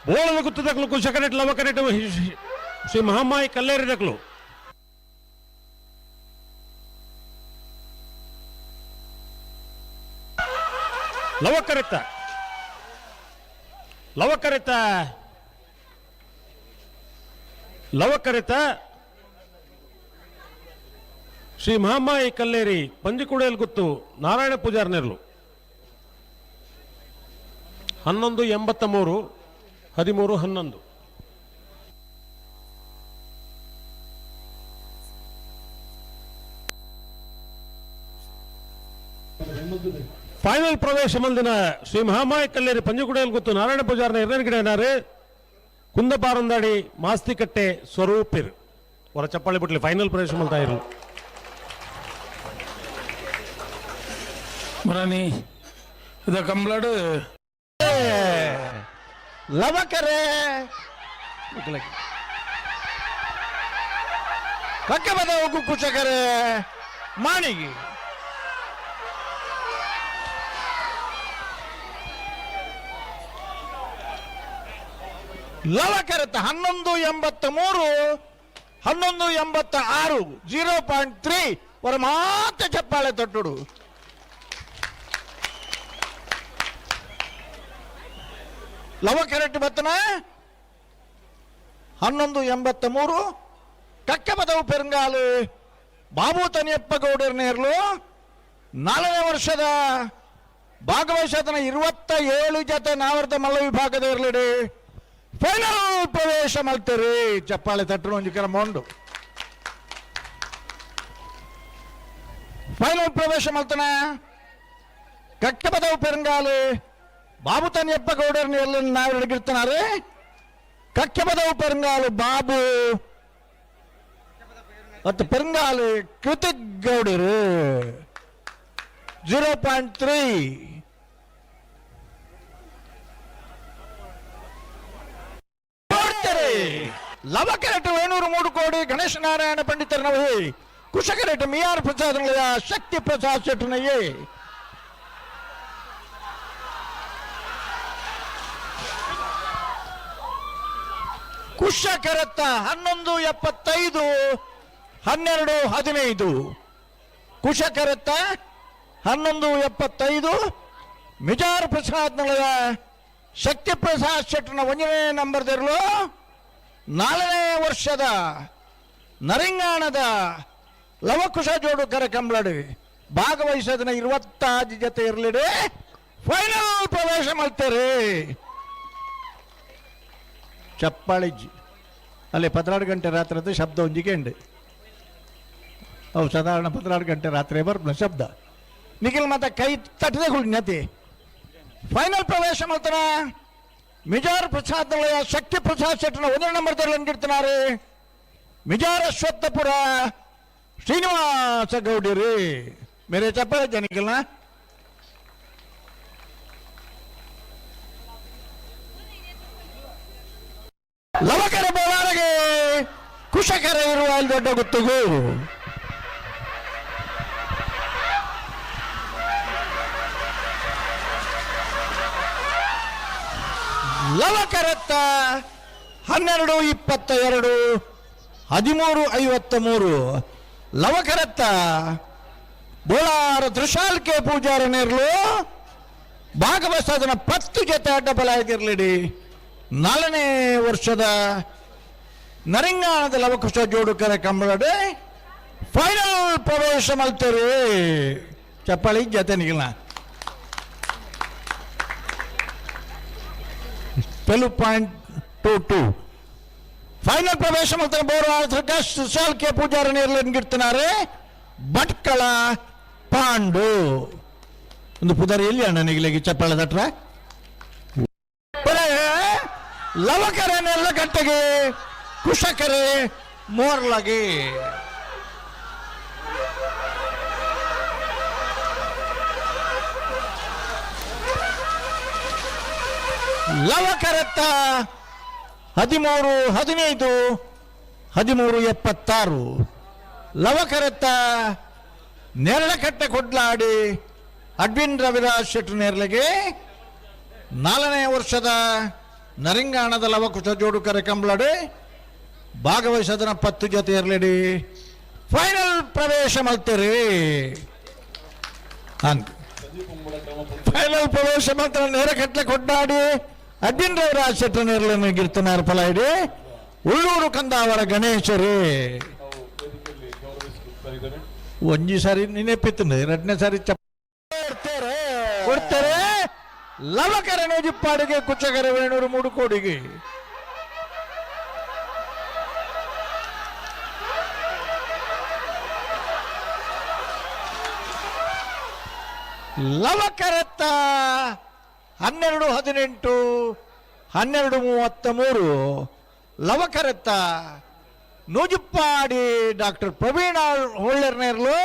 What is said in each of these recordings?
ಬೋಳದ ಗುತ್ತದಕ್ಲು ಕುಶಕರೆಟ್ ಲವಕರೆಟ್ ಶ್ರೀ ಮಹಾಮಾಯಿ ಕಲ್ಲೇರಿದಕ್ಲು ಲವಕರೆತ್ತ ಲವಕರೆತ್ತ ಲವಕರೆತ್ತ ಶ್ರೀ ಮಹಾಮಾಯಿ ಕಲ್ಲೇರಿ ಪಂಜಿಕುಡಿಯಲ್ಲಿ ಗುತ್ತು Narayana ಪೂಜಾರ್ನೆರ್ಲು 1183 13 11 final ಪ್ರವೇಶ ಮಂದಿನ ಶ್ರೀ ಮಹಾಮಾಯಿ ಕಲ್ಲೇರಿ ಪಂಜಿಕುಡಿಯಲ್ಲಿ ಗುತ್ತು ನಾರಾಯಣ ಪೂಜಾರ್ನ ಎರಡನೇ ಕುಂದಪಾರಂದಾಡಿ ಮಾಸ್ತಿಕಟ್ಟೆ ಸ್ವರೂಪಿರ್ ಹೊರ ಚಪ್ಪಾಳಿ ಬಿಟ್ಲಿ ಫೈನಲ್ ಪ್ರವೇಶ ಮಾಡ್ತಾ ಇರು ಮರಾನಿ ಇದ ಕಂಬ್ಲಾಡು ಲವಕರೆ ಕಕ್ಕೆ ಬದ ಹೋಗು ಕುಚಕರೆ ಮಾಣಿಗೆ ಲವಕರೆತ 1183 1186 0.3 ವರ ಮಾತ್ರ ಚಪ್ಪಾಳೆ ತೊಟ್ಟುಡು ಲವಕರೆಟ್ ಬತ್ತನ 1183 ಕಕ್ಕೆ ಬದವು ಪೆರಂಗಾಲು ಬಾಬು ತನಿಯಪ್ಪ ಗೌಡರ್ನೇರ್ಲು 4ನೇ ವರ್ಷದ ಭಾಗವಹಿಸತನ 27 ಜೊತೆ ನಾವರ್ತ ಮಲ್ಲ ವಿಭಾಗದ ಇರ್ಲಿಡಿ ಫೈನಲ್ ಪ್ರವೇಶ ಮಾಡ್ತೀರಿ ಚಪ್ಪಾಳೆ ತಟ್ಟರು ಒಂದು ಕ್ರಮಗೊಂಡು ಫೈನಲ್ ಪ್ರವೇಶ ಮಾಡ್ತಾನೆ ಕಕ್ಕೆ ಬದವು ಪೆರಂಗಾಲು ಬಾಬು ತನಿಯಪ್ಪ ಗೌಡರ್ನ ಎಲ್ಲ ನಾವು ಹಿಡಿಗಿರ್ತಾನೆ ಕಕ್ಕೆ ಬದವು ಪೆರಂಗಾಲು ಬಾಬು ಮತ್ತು ಪೆರಂಗಾಲು ಕೃತಿಕ್ ಗೌಡರು 0.3 ಲವಕರೆಟ್ 703 ಕೋಟಿ ಗಣೇಶ ನಾರಾಯಣ ಪಂಡಿತರ ನವಹಿ ಕುಶಕರೆಟ್ ಮಿಆರ್ ಪ್ರಸಾದ್ ಶಕ್ತಿ ಪ್ರಸಾದ್ ಶೆಟ್ಟನಯ್ಯೇ ಕುಶಕರೆತ್ತ 1175 1215 ಕುಶಕರೆತ್ತ 1175 ಮಿಜಾರ್ ಪ್ರಸಾದ್ ನಳದ ಶಕ್ತಿ ಪ್ರಸಾದ್ ಶೆಟ್ಟನ 1ನೇ ನಂಬರ್ದಿರಲು 4ನೇ ವರ್ಷದ ನರಿಂಗಾಣದ ಲವಕುಶ ಜೋಡುಕರ ಕಂಬ್ಲಡಿ ಭಾಗವಹಿಸೋದನ್ನ 26 ಜೊತೆ ಇರಲಿಡೆ ಫೈನಲ್ ಪ್ರವೇಶ ಮಾಡ್ತಾರೆ ಚಪ್ಪಾಳಿಜ್ಜಿ ಅಲ್ಲಿ 16 ಗಂಟೆ ರಾತ್ರಿ ಶಬ್ದ ಒಂಜಿಗೆಂಡು ಅವು ಸಾಧಾರಣ 16 ಗಂಟೆ ರಾತ್ರಿ ಬರ್ಬ ಶಬ್ದ ನಿಖಿಲ್ ಮತ್ತೆ ಕೈ ತಟ್ಟದೆ ಕುಳಿನತಿ ಫೈನಲ್ ಪ್ರವೇಶ ಮಾಡ್ತಾನ ಮಿಜಾರ್ ಪ್ರಸಾದ್ ಶಕ್ತಿ ಪ್ರಸಾದ್ ಶೆಟ್ಟನ 1ನೇ ನಂಬರ್ದಲ್ಲಿ ಅಂದಿರ್ತಾರೆ ಮಿಜಾರ್ ಅಶ್ವತ್ಥಪುರ ಶ್ರೀನಿವಾಸ ಗೌಡಿರಿ ಮೇರೆ ಚಪ್ಪಾಳೆ ಜನಿಕಲ್ನ ಲವಕರ ಬೋಲಾರಗೆ ಕುಶಕರ ಇರುವ ಅಲ್ಲಿ ದೊಡ್ಡ ಗುತ್ತುಗು ಲವಕರೆತ್ತ 1222 1353 ಲವಕರೆತ್ತ ಬೋಳಾರ ತ್ರಿಶಾಲ್ ಕೆ ಪೂಜಾರನೇರ್ಲು ಭಾಗವಹಿಸೋದನ್ನ 10 ಜೊತೆ ಅಡ್ಡಬಲ ಆಗಿರ್ಲಿಡಿ 4ನೇ ವರ್ಷದ ನರಿಂಗಾಣದ ಲವಕುಶ ಜೋಡುಕರ ಕಂಬಳಡೆ ಫೈನಲ್ ಪ್ರವೇಶ ಮಾಡ್ತಾರೆ ಚಪ್ಪಾಳಿ ಜೊತೆ ನಿಗಿಲ್ಲ 12.22 ಫೈನಲ್ ಪ್ರವೇಶ ಮಾಡ್ತಾರೆ ಬೋರ ತ್ರಿಶಾಲ್ ಕೆ ಪೂಜಾರನೇರ್ಲು ಎಂಗಿರ್ತಾರೆ ಭಟ್ಕಳ ಪಾಂಡು ಒಂದು ಪುದಾರಿ ಎಲ್ಲಿ ಅಣ್ಣ ನಿಗಿಲೆಗೆ ಚಪ್ಪಾಳೆ ತಟ್ರ ಲವಕರೆ ನೆಲ್ಲಗಟ್ಟೆಗೆ ಕುಶಕರೆ ಮೋರ್ಲಗೆ ಲವಕರೆತ್ತ 13 15 1376 ಲವಕರೆತ್ತ ನೆರಳಕಟ್ಟೆ ಕೊಡ್ಲಾಡಿ ಅಡ್ವಿನ್ ರವಿರಾಜ್ ಶೆಟ್ಟಿ ನೇರ್ಲೆಗೆ 4ನೇ ವರ್ಷದ ನರಿಂಗಾಣದ ಲವಕುಶ ಜೋಡುಕರೆ ಕಂಬಳಡೆ ಭಾಗವಹಿಸೋದನ್ನ 10 ಜೊತೆ ಇರಲಿಡಿ ಫೈನಲ್ ಪ್ರವೇಶ ಮಾಡ್ತೀರಿ ಅಂತ ಫೈನಲ್ ಪ್ರವೇಶ ಮಾತ್ರ ನೇರ ಕಟ್ಲೆ ಕೊಟ್ಟಾಡಿ ಅಡ್ಡಿನ್ ರಾಜ ಶೆಟ್ಟ ನೇರ್ಲನ್ನು ಗಿರ್ತನಾರ ಫಲ ಇಡಿ ಉಳ್ಳೂರು ಕಂದಾವರ ಗಣೇಶರೇ ಒಂಜಿ ಸಾರಿ ನೆನಪಿತ್ತು 2ನೇ ಸಾರಿ ಕೊಡ್ತಾರೆ ಲವಕರ ನೋಜಿಪ್ಪಾಡಿಗೆ ಕುಚ್ಚಗರ ವೇಣೂರು 3 ಕೋಡಿಗೆ ಲವಕರತ್ತ 12-18 12-33 ಲವಕರತ್ತ ನೂಜುಪ್ಪಾಡಿ ಡಾಕ್ಟರ್ ಪ್ರವೀಣ ಹೊಳ್ಳೆರ್ನೇರ್ಲು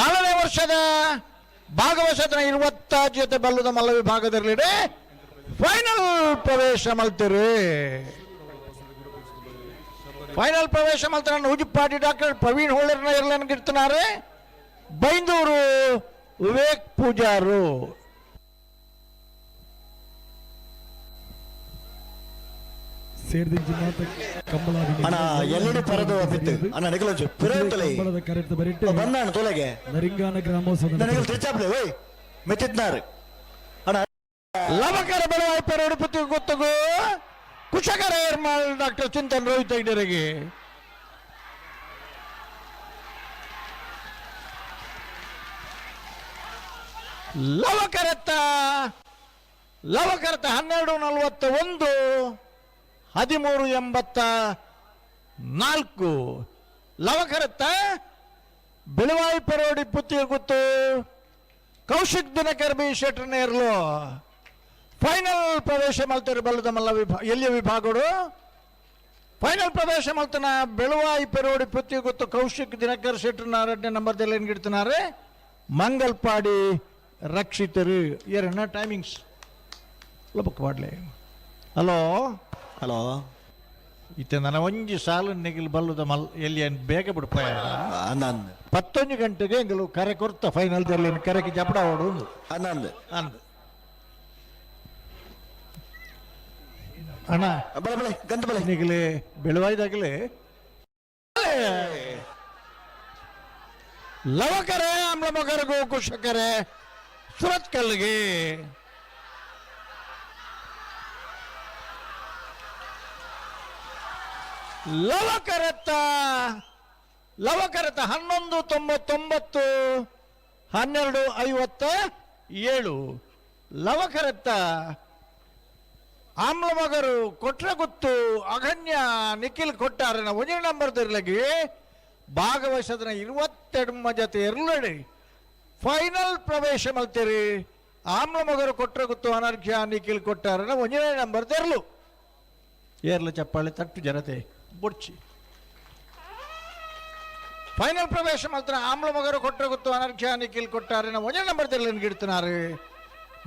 4ನೇ ವರ್ಷದ ಭಾಗವಹಿಸದ 20 ಜೊತೆ ಬಲ್ಲದ ಮಲ್ಲ ವಿಭಾಗದಲ್ಲಿಡೆ ಫೈನಲ್ ಪ್ರವೇಶ ಮಲ್ತಿರಿ ಫೈನಲ್ ಪ್ರವೇಶ ಮಲ್ತಾರ ನೂಜುಪ್ಪಾಡಿ ಡಾಕ್ಟರ್ ಪ್ರವೀಣ್ ಹೊಳ್ಳೆರ್ನೇರ್ಲನ್ ಗಿರ್ತನಾರೆ ಬೈಂದೂರು ವಿವೇಕ್ ಪೂಜಾರು ಅಣ್ಣ ಎಲ್ಲೆಡೆ ಪರದು ಬಿತ್ತು ಅಣ್ಣ ನಿಗಲಜು ಪಿರತಲೆ ಬಂದಾಣ ತೊಲೆಗೆ ನರಿಂಗಾನ ಗ್ರಾಮೋತ್ಸವ ನನಗೆ ತಿರ್ಚಾಪ್ಲೆ ಓಯ್ ಮೆತ್ತಿದ್ನಾರು ಅಣ್ಣ ಲವಕರ ಬೆಳವಾಯಿ ಪೆರಡು ಪುತ್ತಿ ಗೊತ್ತಗು ಕುಶಕರ ಏರ್ಮಾಳ್ ಡಾಕ್ಟರ್ ಚಿಂತನ್ ರೋಹಿತ್ ಐಡರಿಗೆ ಲವಕರತ್ತ 12-41 13-84 ಲವಕರತ್ತ ಬೆಳವಾಯಿ ಪೆರೋಡಿ ಪುತ್ತಿ ಗೊತ್ತು ಕೌಶಿಕ್ ದಿನಕರ್ ಬಿ ಶೆಟ್ರನೇರ್ಲು ಫೈನಲ್ ಪ್ರವೇಶ ಮಲ್ತಾರೆ ಬಲ್ಲದ ಮಲ್ಲ ಎಲ್ಲಿಯ ವಿಭಾಗಗಳು ಫೈನಲ್ ಪ್ರವೇಶ ಮಲ್ತನ ಬೆಳವಾಯಿ ಪೆರೋಡಿ ಪುತ್ತಿ ಗೊತ್ತು ಕೌಶಿಕ್ ದಿನಕರ್ ಶೆಟ್ರನ 2ನೇ ನಂಬರ್ದಲ್ಲಿ ಏನ್ಗಿಡ್ತಾನೆ ಮಂಗಲ್ಪಾಡಿ ರಕ್ಷಿತರು 2ನ ಟೈಮಿಂಗ್ಸ್ ಬುಕ್ ಮಾಡಲಿ ಹಲೋ ಹಲೋ ಇತ್ತೆ ನನ್ನ ಒಂಜಿ ಸಾಲು ನೆಗಿಲು ಬಲ್ಲದ ಮಲ್ ಎಲ್ಲಿ ಬೇಗ ಬಿಡ್ಪ ಅನ್ನಂದು 11 ಗಂಟೆಗೆ ಎಂಗಲು ಕರೆ ಕೊರ್ತ ಫೈನಲ್ ಕರೆಗೆ ಜಪಡ ಓಡು ಅನ್ನಂದು ಅಂದ್ ಅಣ್ಣ ಬಲೆ ಬಲೆ ಗಂತ ಬಲೆ ನಿಗಲೆ ಬೆಳವಾಯ್ದಾಗಲೇ ಲವಕರೆ ಆಮ್ಲಮಗರಗು ಕುಶಕರೆ ಸುರತ್ ಕಲ್ಗೆ ಲವಕರತ್ತ 11-99 12-57 ಲವಕರತ್ತ ಆಮ್ಲಮಗರು ಕೊಟ್ರ ಗೊತ್ತು ಅಗಣ್ಯ ನಿಖಿಲ್ ಕೊಟ್ಟಾರೆ ನಾವು 1ನೇ ನಂಬರ್ದಿರ್ಲಗಿ ಭಾಗವಹಿಸೋದನ್ನ 22 ಜೊತೆ ಎರಲಡಿ ಫೈನಲ್ ಪ್ರವೇಶ ಮಲ್ತೀರಿ ಆಮ್ಲಮಗರು ಕೊಟ್ರ ಗೊತ್ತು ಅನರ್ಘ್ಯ ನಿಖಿಲ್ ಕೊಟ್ಟಾರೆ 1ನೇ ನಂಬರ್ದಿರ್ಲು ಏರ್ಲ ಚಪ್ಪಾಳೆ ತಟ್ಟು ಜನತೆ ಬುಡ್ಚಿ ಫೈನಲ್ ಪ್ರವೇಶ ಮಾತ್ರ ಆಮ್ಲಮಗರು ಕೊಟ್ರ ಗೊತ್ತು ಅನರ್ಘ್ಯ ನಿಖಿಲ್ ಕೊಟ್ಟಾರೆ 1ನೇ ನಂಬರ್ದಲ್ಲಿ ಗಿಡ್ತಾನೆ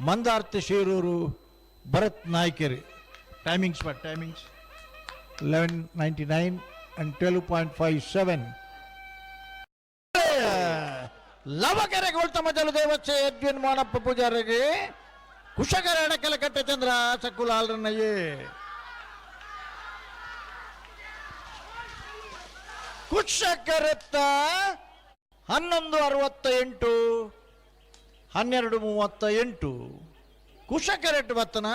ಮಂದಾರ್ತಿ ಶೀರೂರು ಭರತ್ ನಾಯ್ಕರಿ ಟೈಮಿಂಗ್ಸ್ 11:99 and 12.57 ಲವಕರೆಗೆ ಉಳ್ತ ಮಜಲು ದೇವಚ್ಚೆ ಎಡ್ವಿನ್ ಮಾನಪ್ಪ ಪೂಜಾರಿಗೆ ಕುಶಕರ ಎಡಕಲಕಟ್ಟೆ ಚಂದ್ರ ಸಕುಲಾಲ್ರನ್ನಯ್ಯೇ ಕುಶಕರತ್ತ 11:68 12:38 ಕುಶಕರೆಟ್ಟು ಬತ್ತನ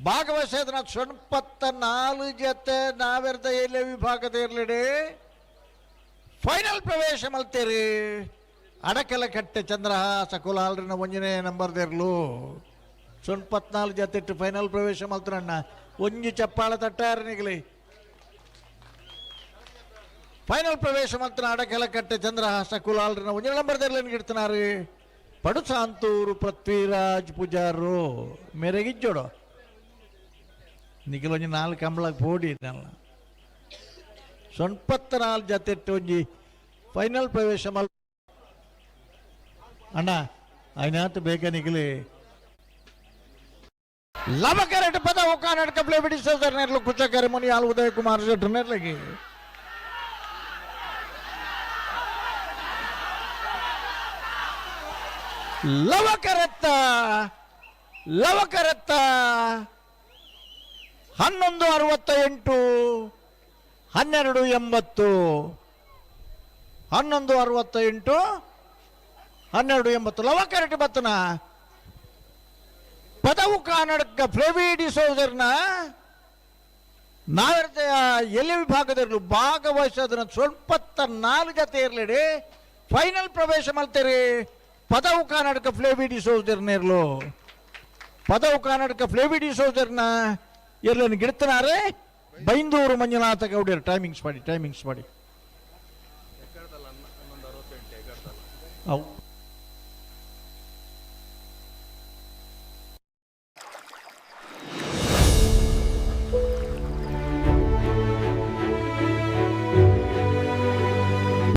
ಭಾಗವಹಿಸೋದನ್ನ 24 ಜೊತೆ ನಾವೆರ್ದ ಎಲ್ಲ ವಿಭಾಗದ ಇರ್ಲಿಡಿ ಫೈನಲ್ ಪ್ರವೇಶ ಮಲ್ತೀರಿ ಅಡಕಲಕಟ್ಟೆ ಚಂದ್ರಹಾಸ ಕುಲಾಲ್ರಿನ 1ನೇ ನಂಬರ್ದಿರ್ಲು 24 ಜೊತೆ ಇಟ್ಟು ಫೈನಲ್ ಪ್ರವೇಶ ಮಲ್ತ್ರಣ್ಣ ಒಂಜಿ ಚಪ್ಪಾಳ ತಟ್ಟಾರನಿಗಲಿ ಫೈನಲ್ ಪ್ರವೇಶ ಮಾತ್ರ ಅಡಕಲಕಟ್ಟೆ ಚಂದ್ರಹಾಸ ಕುಲಾಲ್ರಿನ 1ನೇ ನಂಬರ್ದಿರ್ಲೇನು ಗಿಡ್ತಾನೆ ಪಡುಸಾಂತೂರು ಪೃಥ್ವಿರಾಜ್ ಪೂಜಾರು ಮೇರೆಗಿಜ್ಜೋಡು ನಿಖಿಲ್ ಒಂಜಿ 4 ಕಂಬಳಕ್ಕೆ ಪೋಡಿ ಇದ್ದಲ್ಲ 24 ಜೊತೆ ಇಟ್ಟು ಒಂಜಿ ಫೈನಲ್ ಪ್ರವೇಶ ಮಲ್ ಅಣ್ಣ ಅಯ್ನಾತ್ ಬೇಕ ನಿಖಿಲಿ ಲವಕರೆಟ್ ಪದ ಒಕ್ಕಾನಡ್ ಕಪ್ಲೆ ಬಿಡಿಸೋದರ್ ನೆರ್ಲು ಕುಚಕರೆ ಮುನಿ ಆಲ್ ಉದಯ ಕುಮಾರ್ ಶೆಟ್ರ್ ನೆರ್ಲಗಿ ಲವಕರತ್ತ ಲವಕರತ್ತ 1168 1280 1168 1280 ಲವಕರಟಿ ಬತ್ತನ ಪದವು ಕಾನಡಕ ಫ್ಲೆವಿಡಿ ಸೋದರ್ನ ನಾವಿರ್ತೆಯ ಎಲ್ಲಿ ವಿಭಾಗದಲ್ಲೂ ಭಾಗವಹಿಸೋದನ್ನ ಸ್ವಲ್ಪ 4 ಜೊತೆ ಇರಲಿ ಫೈನಲ್ ಪ್ರವೇಶ ಮಾಡ್ತೀರಿ ಪದವು ಕರ್ನಾಟಕ ಫ್ಲೇವಿಡಿ ಸೋದರ್ನೇರ್ಲು ಪದವು ಕರ್ನಾಟಕ ಫ್ಲೇವಿಡಿ ಸೋದರ್ನ ಎಲ್ಲನ್ನು ಗಿಡ್ತನಾರೆ ಬೈಂದೂರು ಮಂಜುನಾಥ ಗೌಡ್ಯರು ಟೈಮಿಂಗ್ಸ್ ಮಾಡಿ ಅವು